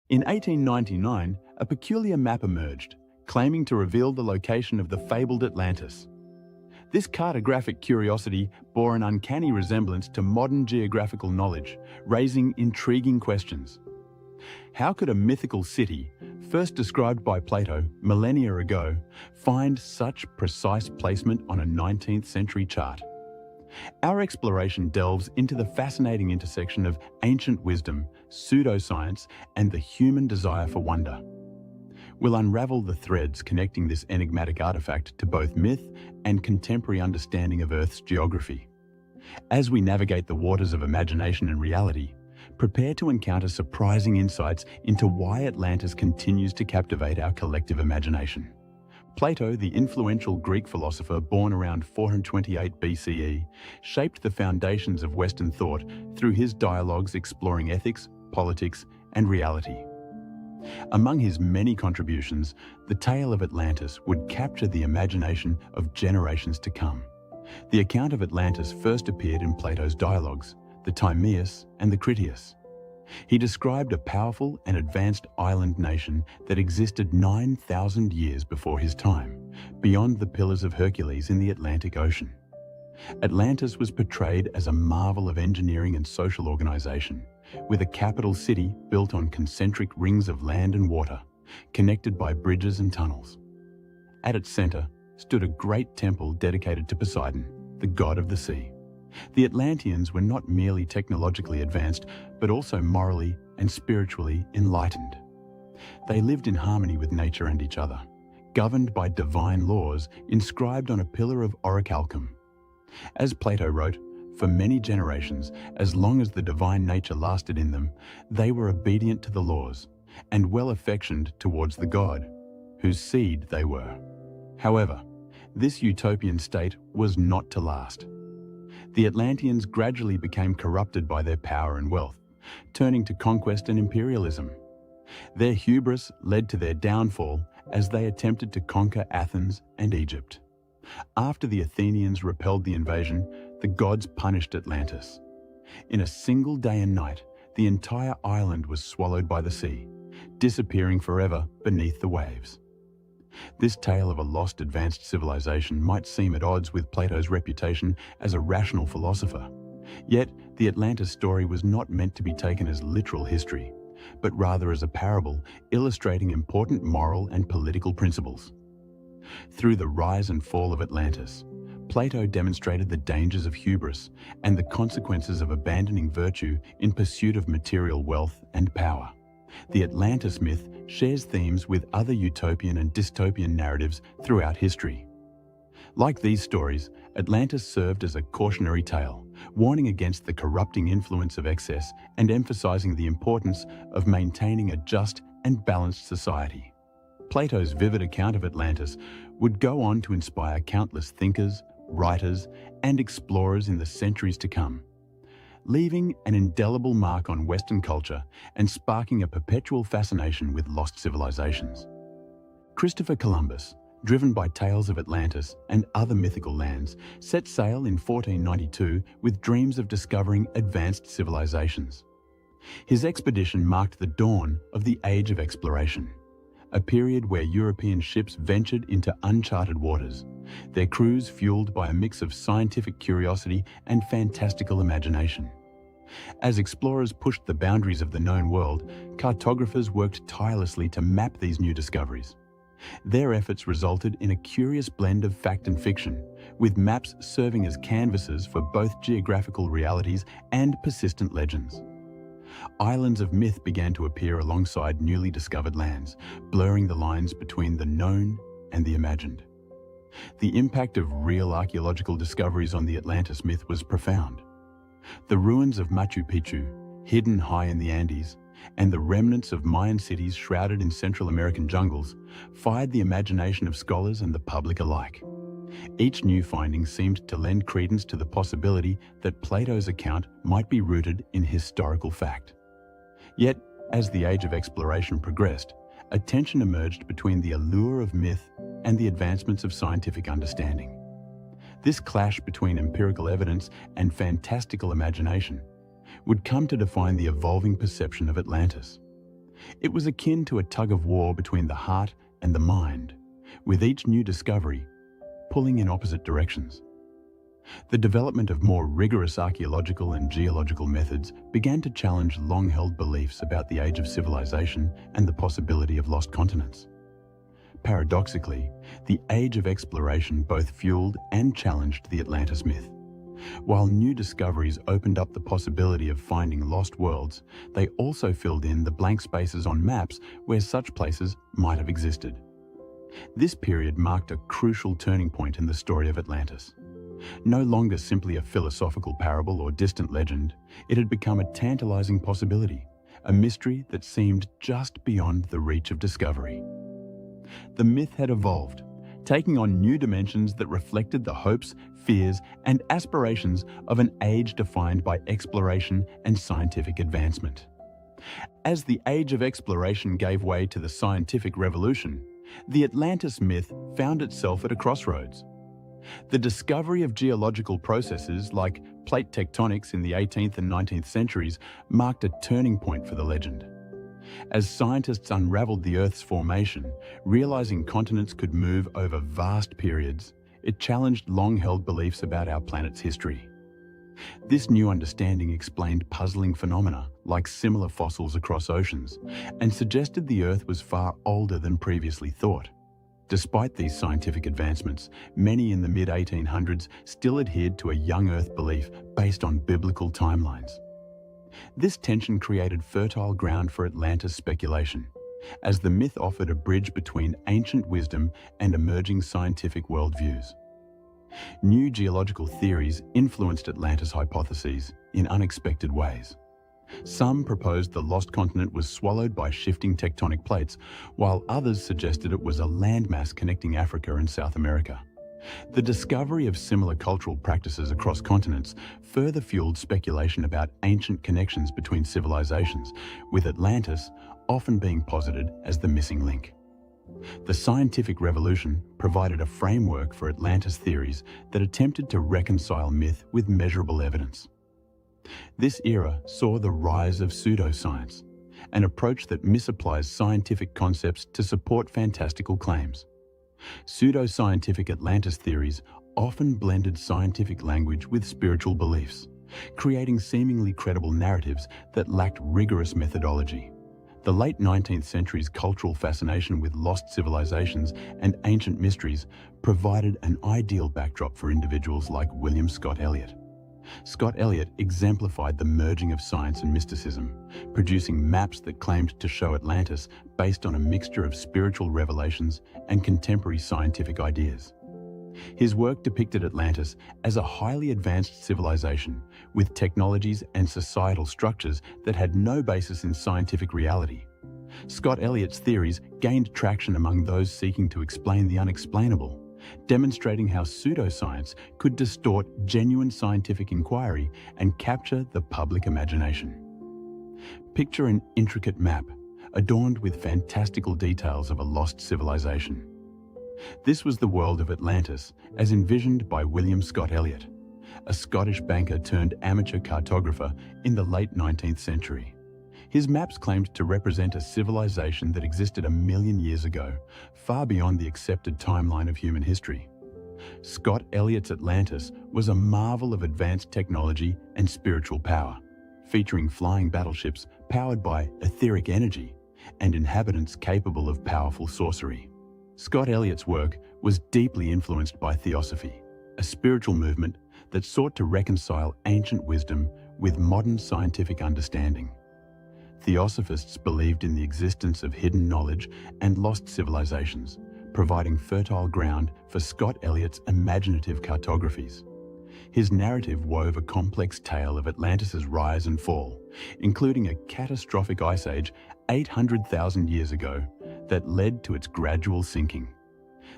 In 1899, a peculiar map emerged, claiming to reveal the location of the fabled Atlantis. This cartographic curiosity bore an uncanny resemblance to modern geographical knowledge, raising intriguing questions. How could a mythical city, first described by Plato millennia ago, find such precise placement on a 19th century chart? Our exploration delves into the fascinating intersection of ancient wisdom, pseudoscience, and the human desire for wonder. We'll unravel the threads connecting this enigmatic artifact to both myth and contemporary understanding of Earth's geography. As we navigate the waters of imagination and reality, prepare to encounter surprising insights into why Atlantis continues to captivate our collective imagination. Plato, the influential Greek philosopher born around 428 BCE, shaped the foundations of Western thought through his dialogues exploring ethics, politics, and reality. Among his many contributions, the tale of Atlantis would capture the imagination of generations to come. The account of Atlantis first appeared in Plato's dialogues, the Timaeus and the Critias. He described a powerful and advanced island nation that existed 9,000 years before his time, beyond the Pillars of Hercules in the Atlantic Ocean. Atlantis was portrayed as a marvel of engineering and social organization, with a capital city built on concentric rings of land and water, connected by bridges and tunnels. At its center stood a great temple dedicated to Poseidon, the god of the sea. The Atlanteans were not merely technologically advanced, but also morally and spiritually enlightened. They lived in harmony with nature and each other, governed by divine laws inscribed on a pillar of orichalcum. As Plato wrote, for many generations, as long as the divine nature lasted in them, they were obedient to the laws and well-affectioned towards the god, whose seed they were. However, this utopian state was not to last. The Atlanteans gradually became corrupted by their power and wealth, turning to conquest and imperialism. Their hubris led to their downfall as they attempted to conquer Athens and Egypt. After the Athenians repelled the invasion, the gods punished Atlantis. In a single day and night, the entire island was swallowed by the sea, disappearing forever beneath the waves. This tale of a lost advanced civilization might seem at odds with Plato's reputation as a rational philosopher. Yet, the Atlantis story was not meant to be taken as literal history, but rather as a parable illustrating important moral and political principles. Through the rise and fall of Atlantis, Plato demonstrated the dangers of hubris and the consequences of abandoning virtue in pursuit of material wealth and power. The Atlantis myth shares themes with other utopian and dystopian narratives throughout history. Like these stories, Atlantis served as a cautionary tale, warning against the corrupting influence of excess and emphasizing the importance of maintaining a just and balanced society. Plato's vivid account of Atlantis would go on to inspire countless thinkers, writers, and explorers in the centuries to come, leaving an indelible mark on Western culture and sparking a perpetual fascination with lost civilizations. Christopher Columbus, driven by tales of Atlantis and other mythical lands, set sail in 1492 with dreams of discovering advanced civilizations. His expedition marked the dawn of the Age of Exploration, a period where European ships ventured into uncharted waters, their crews fueled by a mix of scientific curiosity and fantastical imagination. As explorers pushed the boundaries of the known world, cartographers worked tirelessly to map these new discoveries. Their efforts resulted in a curious blend of fact and fiction, with maps serving as canvases for both geographical realities and persistent legends. Islands of myth began to appear alongside newly discovered lands, blurring the lines between the known and the imagined. The impact of real archaeological discoveries on the Atlantis myth was profound. The ruins of Machu Picchu, hidden high in the Andes, and the remnants of Mayan cities shrouded in Central American jungles fired the imagination of scholars and the public alike. Each new finding seemed to lend credence to the possibility that Plato's account might be rooted in historical fact. Yet, as the Age of Exploration progressed, a tension emerged between the allure of myth and the advancements of scientific understanding. This clash between empirical evidence and fantastical imagination would come to define the evolving perception of Atlantis. It was akin to a tug-of-war between the heart and the mind, with each new discovery pulling in opposite directions. The development of more rigorous archaeological and geological methods began to challenge long-held beliefs about the age of civilization and the possibility of lost continents. Paradoxically, the age of exploration both fueled and challenged the Atlantis myth. While new discoveries opened up the possibility of finding lost worlds, they also filled in the blank spaces on maps where such places might have existed. This period marked a crucial turning point in the story of Atlantis. No longer simply a philosophical parable or distant legend, it had become a tantalizing possibility, a mystery that seemed just beyond the reach of discovery. The myth had evolved, taking on new dimensions that reflected the hopes, fears, and aspirations of an age defined by exploration and scientific advancement. As the age of exploration gave way to the scientific revolution, the Atlantis myth found itself at a crossroads. The discovery of geological processes like plate tectonics in the 18th and 19th centuries marked a turning point for the legend. As scientists unraveled the Earth's formation, realizing continents could move over vast periods, it challenged long-held beliefs about our planet's history. This new understanding explained puzzling phenomena like similar fossils across oceans and suggested the Earth was far older than previously thought. Despite these scientific advancements, many in the mid-1800s still adhered to a young Earth belief based on biblical timelines. This tension created fertile ground for Atlantis speculation, as the myth offered a bridge between ancient wisdom and emerging scientific worldviews. New geological theories influenced Atlantis hypotheses in unexpected ways. Some proposed the lost continent was swallowed by shifting tectonic plates, while others suggested it was a landmass connecting Africa and South America. The discovery of similar cultural practices across continents further fueled speculation about ancient connections between civilizations, with Atlantis often being posited as the missing link. The scientific revolution provided a framework for Atlantis theories that attempted to reconcile myth with measurable evidence. This era saw the rise of pseudoscience, an approach that misapplies scientific concepts to support fantastical claims. Pseudoscientific Atlantis theories often blended scientific language with spiritual beliefs, creating seemingly credible narratives that lacked rigorous methodology. The late 19th century's cultural fascination with lost civilizations and ancient mysteries provided an ideal backdrop for individuals like William Scott Elliot. Scott Elliot exemplified the merging of science and mysticism, producing maps that claimed to show Atlantis based on a mixture of spiritual revelations and contemporary scientific ideas. His work depicted Atlantis as a highly advanced civilization with technologies and societal structures that had no basis in scientific reality. Scott Elliot's theories gained traction among those seeking to explain the unexplainable, demonstrating how pseudoscience could distort genuine scientific inquiry and capture the public imagination. Picture an intricate map, adorned with fantastical details of a lost civilization. This was the world of Atlantis, as envisioned by William Scott Elliot, a Scottish banker turned amateur cartographer in the late 19th century. His maps claimed to represent a civilization that existed 1 million years ago, far beyond the accepted timeline of human history. Scott Elliot's Atlantis was a marvel of advanced technology and spiritual power, featuring flying battleships powered by etheric energy and inhabitants capable of powerful sorcery. Scott Elliot's work was deeply influenced by theosophy, a spiritual movement that sought to reconcile ancient wisdom with modern scientific understanding. Theosophists believed in the existence of hidden knowledge and lost civilizations, providing fertile ground for Scott Elliot's imaginative cartographies. His narrative wove a complex tale of Atlantis's rise and fall, including a catastrophic ice age 800,000 years ago that led to its gradual sinking.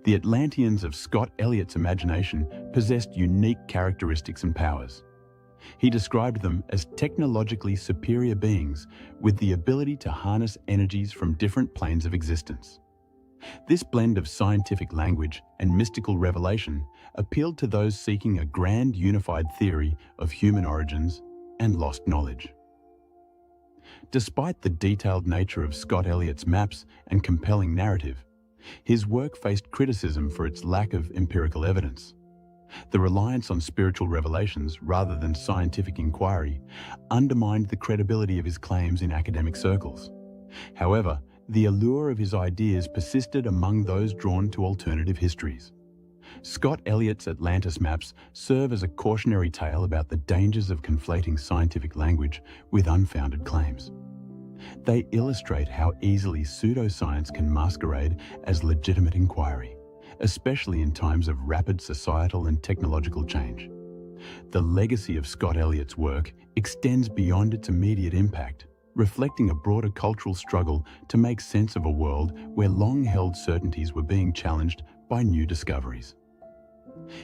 The Atlanteans of Scott Elliot's imagination possessed unique characteristics and powers. He described them as technologically superior beings with the ability to harness energies from different planes of existence. This blend of scientific language and mystical revelation appealed to those seeking a grand unified theory of human origins and lost knowledge. Despite the detailed nature of Scott Elliott's maps and compelling narrative, his work faced criticism for its lack of empirical evidence. The reliance on spiritual revelations rather than scientific inquiry undermined the credibility of his claims in academic circles. However, the allure of his ideas persisted among those drawn to alternative histories. Scott Elliott's Atlantis maps serve as a cautionary tale about the dangers of conflating scientific language with unfounded claims. They illustrate how easily pseudoscience can masquerade as legitimate inquiry, especially in times of rapid societal and technological change. The legacy of Scott Elliott's work extends beyond its immediate impact, reflecting a broader cultural struggle to make sense of a world where long-held certainties were being challenged by new discoveries.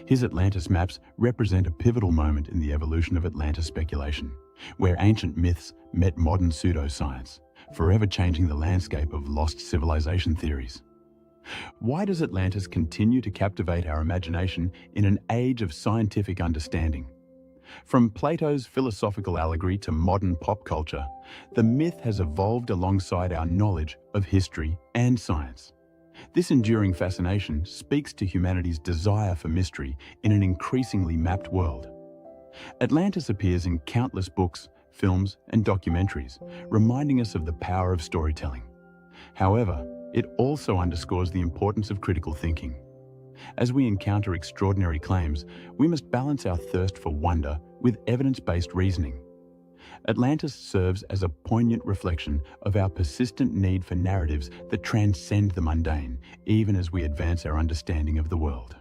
His Atlantis maps represent a pivotal moment in the evolution of Atlantis speculation, where ancient myths met modern pseudoscience, forever changing the landscape of lost civilization theories. Why does Atlantis continue to captivate our imagination in an age of scientific understanding? From Plato's philosophical allegory to modern pop culture, the myth has evolved alongside our knowledge of history and science. This enduring fascination speaks to humanity's desire for mystery in an increasingly mapped world. Atlantis appears in countless books, films, and documentaries, reminding us of the power of storytelling. However, it also underscores the importance of critical thinking. As we encounter extraordinary claims, we must balance our thirst for wonder with evidence-based reasoning. Atlantis serves as a poignant reflection of our persistent need for narratives that transcend the mundane, even as we advance our understanding of the world.